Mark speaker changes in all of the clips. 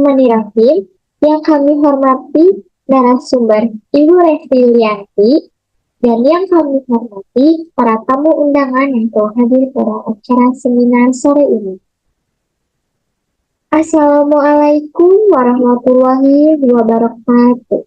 Speaker 1: Bismillahirrahmanirrahim. Yang kami hormati narasumber Ibu Resti Yulianti dan yang kami hormati para tamu undangan yang telah hadir pada acara seminar sore ini. Assalamualaikum warahmatullahi wabarakatuh.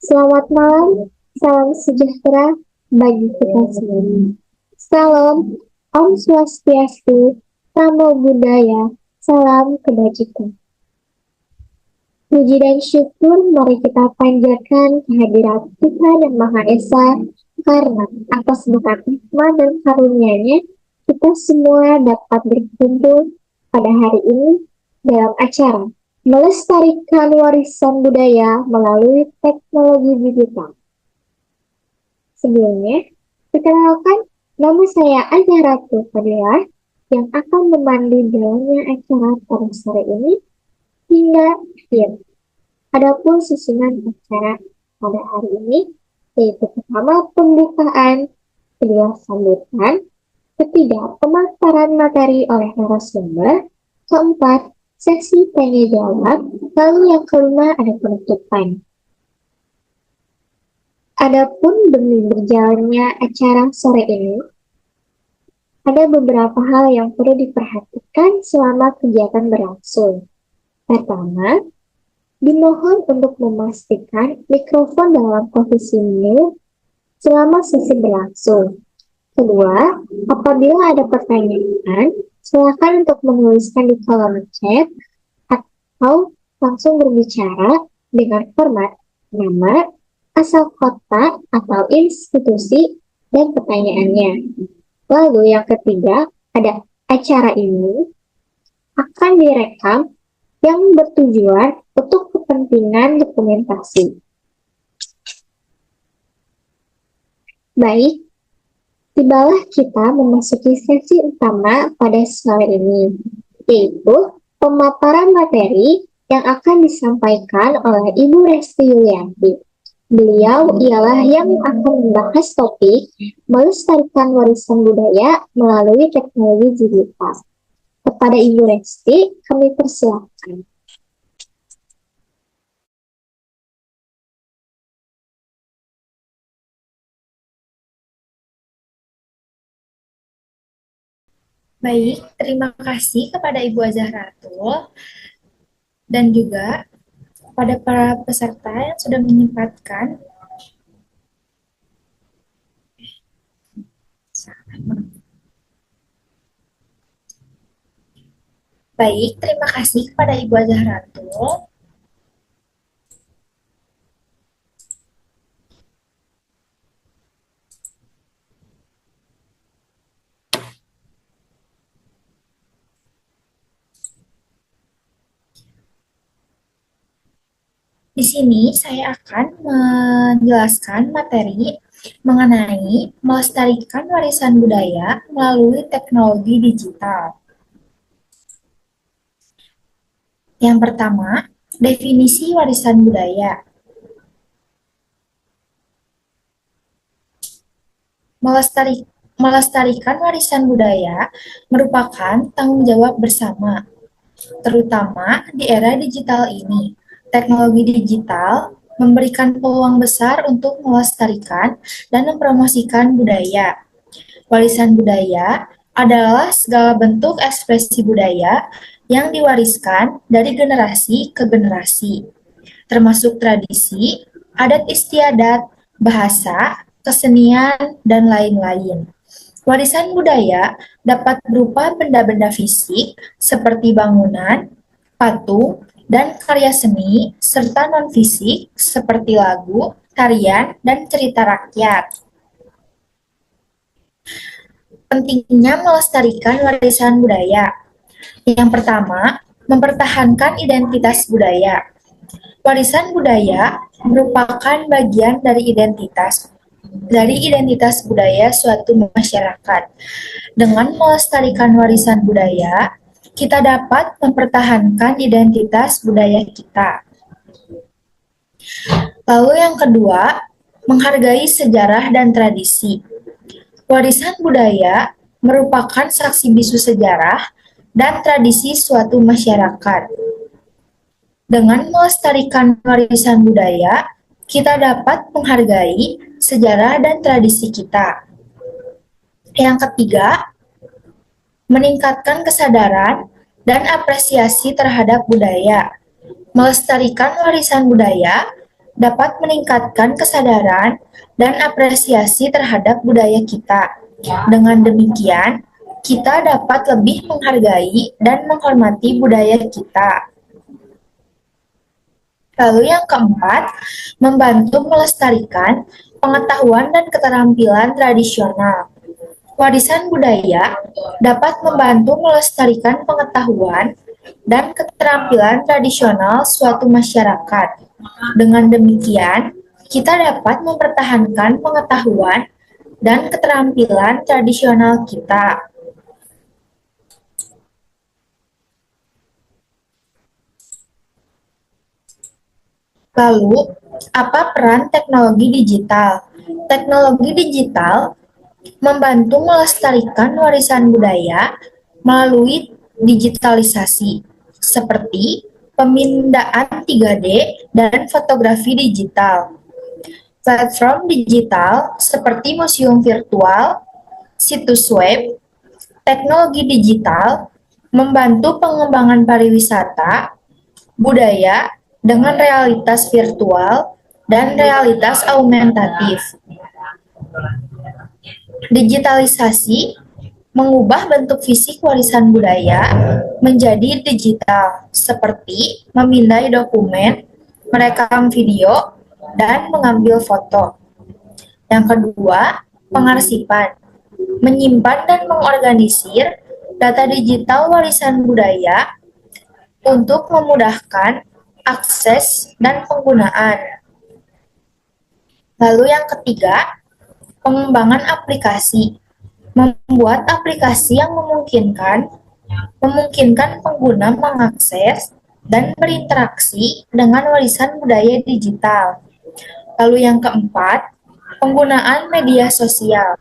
Speaker 1: Selamat malam, salam sejahtera bagi kita semua. Salam Om Swastiastu, Namo Buddhaya, salam kebajikan. Puji dan syukur mari kita panjatkan kehadirat Tuhan Yang Maha Esa, karena atas berkat hikmah dan karunia-Nya kita semua dapat berkumpul pada hari ini dalam acara melestarikan warisan budaya melalui teknologi digital. Sebelumnya, perkenalkan, nama saya Azharatu Fadilah yang akan memandu jalannya acara pada sore ini hingga akhir. Adapun susunan acara pada hari ini yaitu pertama pembukaan, kedua sambutan, ketiga pemaparan materi oleh narasumber, keempat sesi tanya jawab, lalu yang kelima ada penutupan. Adapun demi berjalannya acara sore ini, ada beberapa hal yang perlu diperhatikan selama kegiatan berlangsung. Pertama, dimohon untuk memastikan mikrofon dalam posisi mute selama sesi berlangsung. Kedua, apabila ada pertanyaan, silakan untuk menuliskan di kolom chat atau langsung berbicara dengan format nama, asal kota atau institusi, dan pertanyaannya. Lalu yang ketiga, ada acara ini akan direkam yang bertujuan untuk kepentingan dokumentasi. Baik, tibalah kita memasuki sesi utama pada sore ini, yaitu pemaparan materi yang akan disampaikan oleh Ibu Resti Yulianti. Beliau ialah yang akan membahas topik melestarikan warisan budaya melalui teknologi digital. Kepada Ibu Resti, kami persilakan.
Speaker 2: Baik, terima kasih kepada Ibu Azharatul dan juga kepada para peserta yang sudah menyempatkan Baik, terima kasih kepada Ibu Azharatul. Di sini saya akan menjelaskan materi mengenai melestarikan warisan budaya melalui teknologi digital. Yang pertama, definisi warisan budaya. Melestarikan warisan budaya merupakan tanggung jawab bersama, terutama di era digital ini. Teknologi digital memberikan peluang besar untuk melestarikan dan mempromosikan budaya. Warisan budaya adalah segala bentuk ekspresi budaya yang diwariskan dari generasi ke generasi, termasuk tradisi, adat istiadat, bahasa, kesenian, dan lain-lain. Warisan budaya dapat berupa benda-benda fisik seperti bangunan, patung, dan karya seni, serta non-fisik seperti lagu, tarian, dan cerita rakyat. Pentingnya melestarikan warisan budaya. Yang pertama, mempertahankan identitas budaya. Warisan budaya merupakan bagian dari identitas budaya suatu masyarakat. Dengan melestarikan warisan budaya, kita dapat mempertahankan identitas budaya kita. Lalu yang kedua, menghargai sejarah dan tradisi. Warisan budaya merupakan saksi bisu sejarah dan tradisi suatu masyarakat. Dengan melestarikan warisan budaya, kita dapat menghargai sejarah dan tradisi kita. Yang ketiga, meningkatkan kesadaran dan apresiasi terhadap budaya. Melestarikan warisan budaya dapat meningkatkan kesadaran dan apresiasi terhadap budaya kita. Dengan demikian, kita dapat lebih menghargai dan menghormati budaya kita. Lalu yang keempat, membantu melestarikan pengetahuan dan keterampilan tradisional. Warisan budaya dapat membantu melestarikan pengetahuan dan keterampilan tradisional suatu masyarakat. Dengan demikian, kita dapat mempertahankan pengetahuan dan keterampilan tradisional kita. Lalu, apa peran teknologi digital? Teknologi digital membantu melestarikan warisan budaya melalui digitalisasi, seperti pemindaan 3D dan fotografi digital. Platform digital seperti museum virtual, situs web, teknologi digital membantu pengembangan pariwisata, budaya dengan realitas virtual dan realitas augmentatif. Digitalisasi mengubah bentuk fisik warisan budaya menjadi digital, seperti memindai dokumen, merekam video, dan mengambil foto. Yang kedua, pengarsipan. Menyimpan dan mengorganisir data digital warisan budaya untuk memudahkan akses dan penggunaan. Lalu yang ketiga, pengembangan aplikasi. Membuat aplikasi yang memungkinkan pengguna mengakses dan berinteraksi dengan warisan budaya digital. Lalu yang keempat, penggunaan media sosial.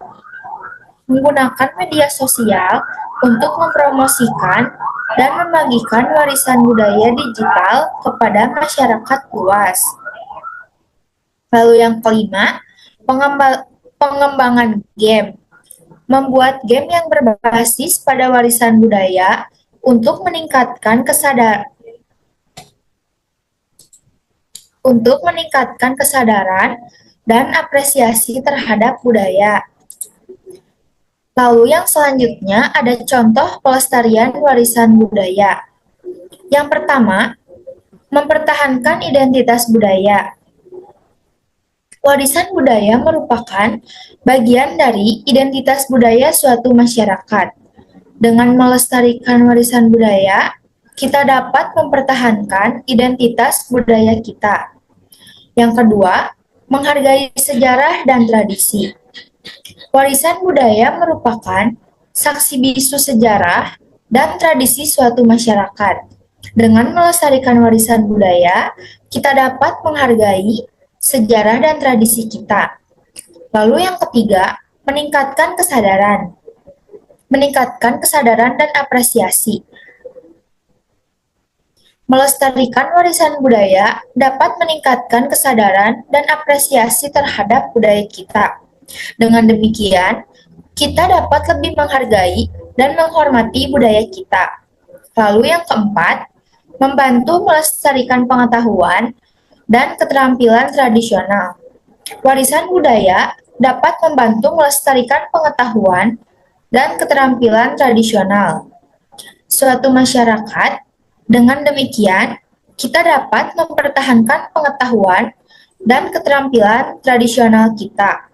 Speaker 2: Menggunakan media sosial untuk mempromosikan dan membagikan warisan budaya digital kepada masyarakat luas. Lalu yang kelima, pengembangan game. Membuat game yang berbasis pada warisan budaya untuk meningkatkan kesadaran dan apresiasi terhadap budaya. Lalu yang selanjutnya ada contoh pelestarian warisan budaya. Yang pertama, mempertahankan identitas budaya. Warisan budaya merupakan bagian dari identitas budaya suatu masyarakat. Dengan melestarikan warisan budaya, kita dapat mempertahankan identitas budaya kita. Yang kedua, menghargai sejarah dan tradisi. Warisan budaya merupakan saksi bisu sejarah dan tradisi suatu masyarakat. Dengan melestarikan warisan budaya, kita dapat menghargai sejarah dan tradisi kita. Lalu yang ketiga, meningkatkan kesadaran dan apresiasi. Melestarikan warisan budaya dapat meningkatkan kesadaran dan apresiasi terhadap budaya kita. Dengan demikian, kita dapat lebih menghargai dan menghormati budaya kita. Lalu yang keempat, membantu melestarikan pengetahuan dan keterampilan tradisional. Warisan budaya dapat membantu melestarikan pengetahuan dan keterampilan tradisional suatu masyarakat. Dengan demikian, kita dapat mempertahankan pengetahuan dan keterampilan tradisional kita.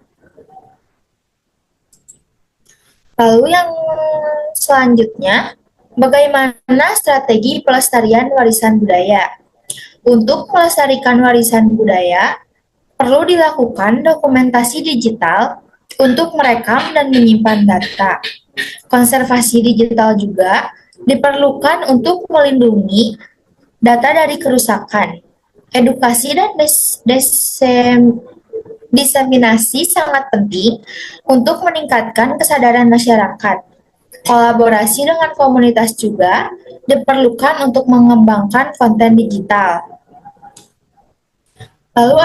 Speaker 2: Lalu yang selanjutnya, bagaimana strategi pelestarian warisan budaya? Untuk melestarikan warisan budaya, perlu dilakukan dokumentasi digital untuk merekam dan menyimpan data. Konservasi digital juga diperlukan untuk melindungi data dari kerusakan. Edukasi dan diseminasi sangat penting untuk meningkatkan kesadaran masyarakat. Kolaborasi dengan komunitas juga diperlukan untuk mengembangkan konten digital. Lalu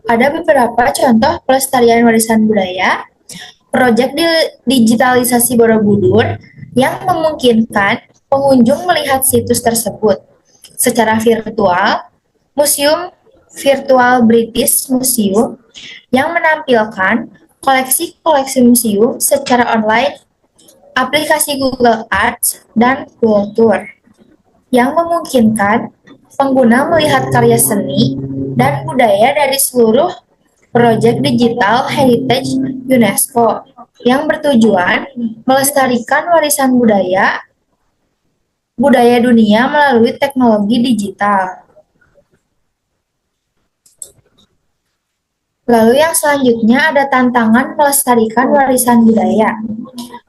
Speaker 2: ada beberapa contoh pelestarian warisan budaya, proyek digitalisasi Borobudur yang memungkinkan pengunjung melihat situs tersebut secara virtual, Museum Virtual British Museum yang menampilkan koleksi-koleksi museum secara online, aplikasi Google Arts, dan Google Tour yang memungkinkan pengguna melihat karya seni dan budaya dari seluruh proyek digital heritage UNESCO yang bertujuan melestarikan warisan budaya dunia melalui teknologi digital. Lalu yang selanjutnya ada tantangan melestarikan warisan budaya.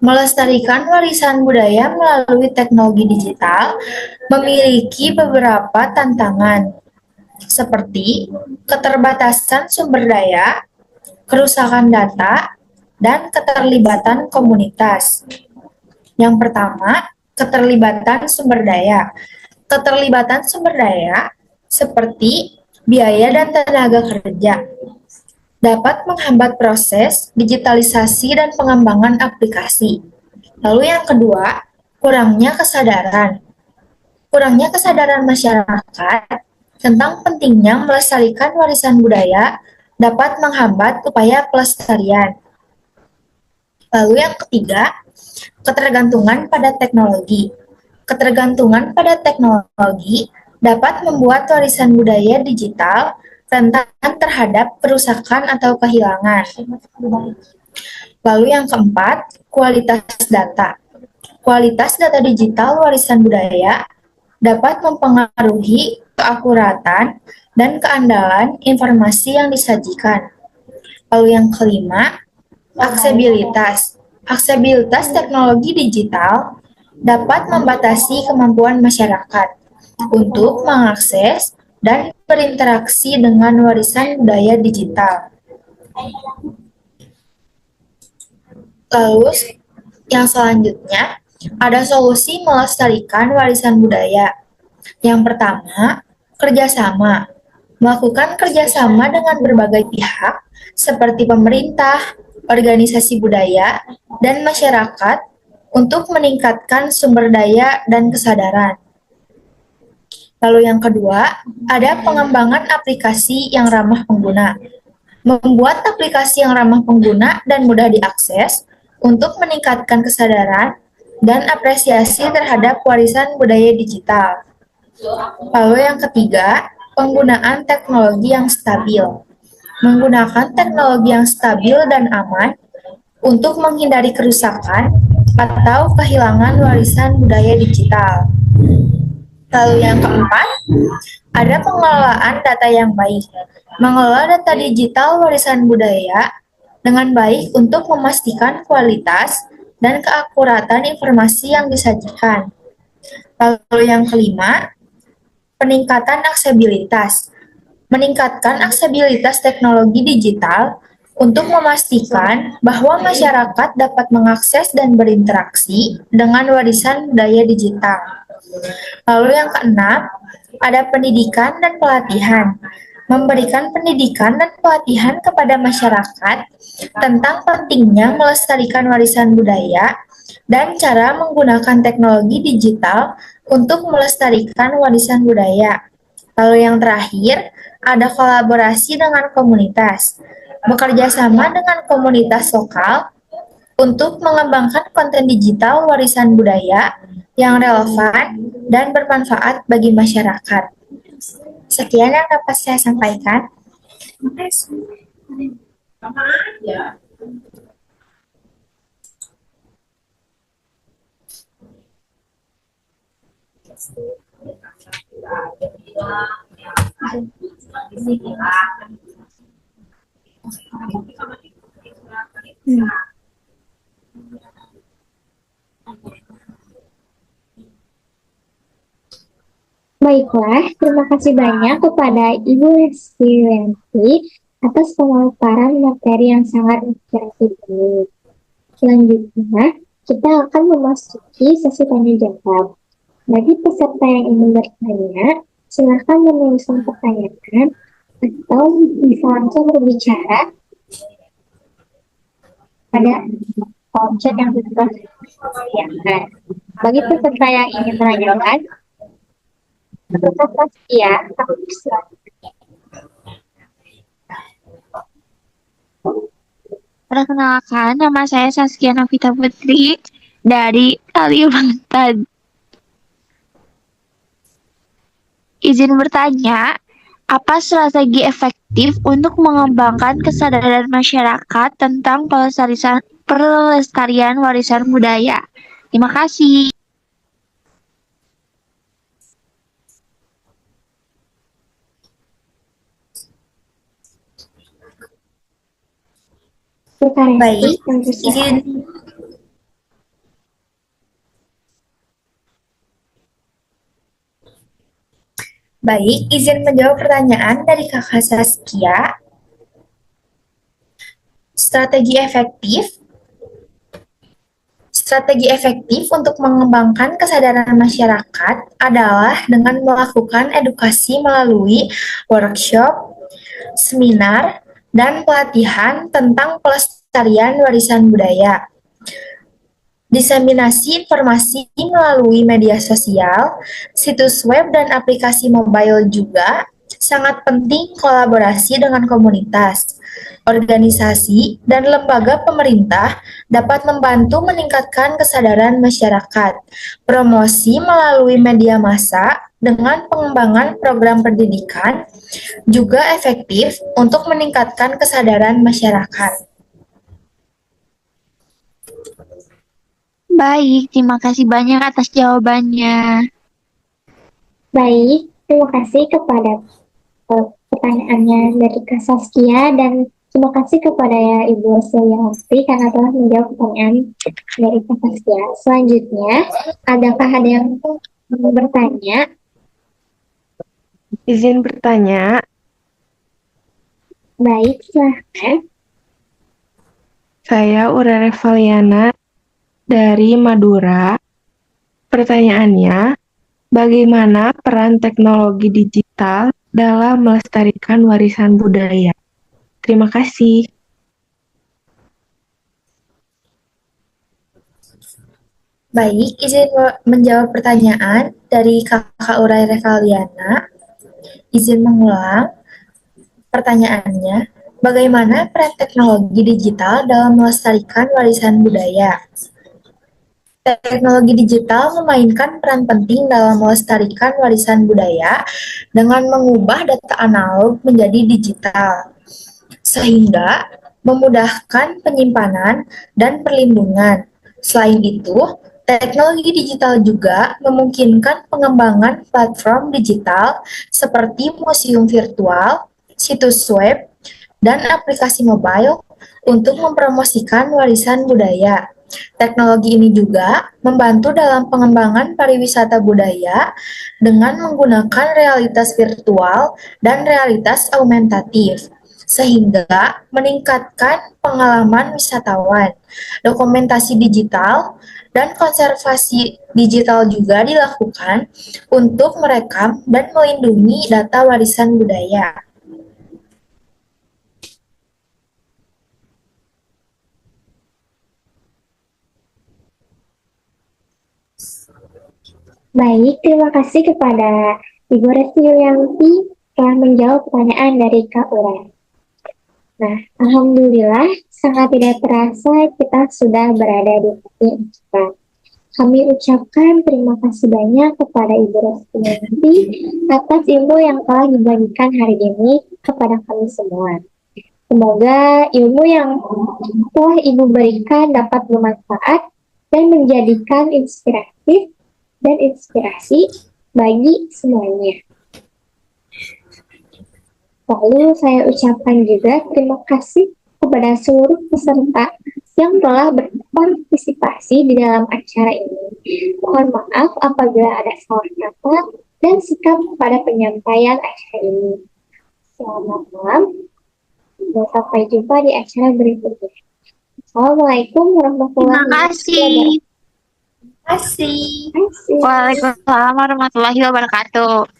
Speaker 2: Melestarikan warisan budaya melalui teknologi digital memiliki beberapa tantangan, seperti keterbatasan sumber daya, kerusakan data, dan keterlibatan komunitas. Yang pertama, keterlibatan sumber daya. Keterlibatan sumber daya seperti biaya dan tenaga kerja dapat menghambat proses digitalisasi dan pengembangan aplikasi. Lalu yang kedua, kurangnya kesadaran. Kurangnya kesadaran masyarakat tentang pentingnya melestarikan warisan budaya dapat menghambat upaya pelestarian. Lalu yang ketiga, ketergantungan pada teknologi. Ketergantungan pada teknologi dapat membuat warisan budaya digital rentan terhadap kerusakan atau kehilangan. Lalu yang keempat, kualitas data. Kualitas data digital warisan budaya dapat mempengaruhi keakuratan dan keandalan informasi yang disajikan. Lalu yang kelima, aksesibilitas. Aksesibilitas teknologi digital dapat membatasi kemampuan masyarakat untuk mengakses dan berinteraksi dengan warisan budaya digital. Lalu yang selanjutnya ada solusi melestarikan warisan budaya. Yang pertama, kerjasama. Melakukan kerjasama dengan berbagai pihak seperti pemerintah, organisasi budaya, dan masyarakat untuk meningkatkan sumber daya dan kesadaran. Lalu yang kedua, ada pengembangan aplikasi yang ramah pengguna. Membuat aplikasi yang ramah pengguna dan mudah diakses untuk meningkatkan kesadaran dan apresiasi terhadap warisan budaya digital. Lalu yang ketiga, penggunaan teknologi yang stabil. Menggunakan teknologi yang stabil dan aman untuk menghindari kerusakan atau kehilangan warisan budaya digital. Lalu yang keempat, ada pengelolaan data yang baik. Mengelola data digital warisan budaya dengan baik untuk memastikan kualitas dan keakuratan informasi yang disajikan. Lalu yang kelima, peningkatan aksesibilitas. Meningkatkan aksesibilitas teknologi digital untuk memastikan bahwa masyarakat dapat mengakses dan berinteraksi dengan warisan budaya digital. Lalu yang keenam, ada pendidikan dan pelatihan. Memberikan pendidikan dan pelatihan kepada masyarakat tentang pentingnya melestarikan warisan budaya dan cara menggunakan teknologi digital untuk melestarikan warisan budaya. Lalu yang terakhir, ada kolaborasi dengan komunitas. Bekerja sama dengan komunitas lokal untuk mengembangkan konten digital warisan budaya yang relevan dan bermanfaat bagi masyarakat. Sekian yang dapat saya sampaikan. Terima kasih.
Speaker 3: Sama aja.
Speaker 1: Baiklah, terima kasih banyak kepada Ibu Lesti atas pemaparan materi yang sangat inspiratif ini. Selanjutnya, kita akan memasuki sesi tanya jawab. Bagi peserta yang ingin bertanya, silakan menuliskan pertanyaan atau bisa langsung berbicara pada kolom chat yang sudah disediakan. Bagi peserta yang ingin menanyakan, tetap ya,
Speaker 4: Perkenalkan, nama saya Saskia Novita Putri dari Kalimantan. Izin bertanya, apa strategi efektif untuk mengembangkan kesadaran masyarakat tentang pelestarian warisan budaya? Terima kasih.
Speaker 2: Baik, izin izin menjawab pertanyaan dari Kakak Saskia. Strategi efektif untuk mengembangkan kesadaran masyarakat adalah dengan melakukan edukasi melalui workshop, seminar, dan pelatihan tentang pelestarian warisan budaya. Diseminasi informasi melalui media sosial, situs web, dan aplikasi mobile juga sangat penting. Kolaborasi dengan komunitas, organisasi, dan lembaga pemerintah dapat membantu meningkatkan kesadaran masyarakat. Promosi melalui media massa dengan pengembangan program pendidikan juga efektif untuk meningkatkan kesadaran masyarakat.
Speaker 4: Baik, terima kasih banyak atas jawabannya.
Speaker 1: Baik, terima kasih kepada pertanyaannya dari Kak Saskia dan terima kasih kepada Ibu Seliawati karena telah menjawab pertanyaan dari Kak Saskia. Selanjutnya, adakah ada yang bertanya?
Speaker 5: Izin bertanya.
Speaker 1: Baik, silahkan.
Speaker 5: Saya Urere Valiana dari Madura. Pertanyaannya, bagaimana peran teknologi digital dalam melestarikan warisan budaya? Terima kasih.
Speaker 2: Baik, izin menjawab pertanyaan dari Kakak Urere Valiana. Izin mengulang pertanyaannya, bagaimana peran teknologi digital dalam melestarikan warisan budaya? Teknologi digital memainkan peran penting dalam melestarikan warisan budaya dengan mengubah data analog menjadi digital, sehingga memudahkan penyimpanan dan perlindungan. Selain itu, teknologi digital juga memungkinkan pengembangan platform digital seperti museum virtual, situs web, dan aplikasi mobile untuk mempromosikan warisan budaya. Teknologi ini juga membantu dalam pengembangan pariwisata budaya dengan menggunakan realitas virtual dan realitas augmentatif, sehingga meningkatkan pengalaman wisatawan. Dokumentasi digital dan konservasi digital juga dilakukan untuk merekam dan melindungi data warisan budaya.
Speaker 1: Baik, terima kasih kepada Ibu Resti Yulianti telah menjawab pertanyaan dari Kak Urai. Nah, alhamdulillah sangat tidak terasa kita sudah berada di akhir acara. Kami ucapkan terima kasih banyak kepada Ibu Resti Yulianti atas ilmu yang telah dibagikan hari ini kepada kami semua. Semoga ilmu yang telah Ibu berikan dapat bermanfaat dan menjadikan inspiratif dan inspirasi bagi semuanya. Lalu saya ucapkan juga terima kasih kepada seluruh peserta yang telah berpartisipasi di dalam acara ini. Mohon maaf apabila ada salah kata dan sikap pada penyampaian acara ini. Selamat malam dan sampai jumpa di acara berikutnya. Assalamualaikum warahmatullahi
Speaker 4: Terima kasih.
Speaker 1: wabarakatuh.
Speaker 2: Asik.
Speaker 1: Asik.
Speaker 4: Waalaikumsalam warahmatullahi wabarakatuh.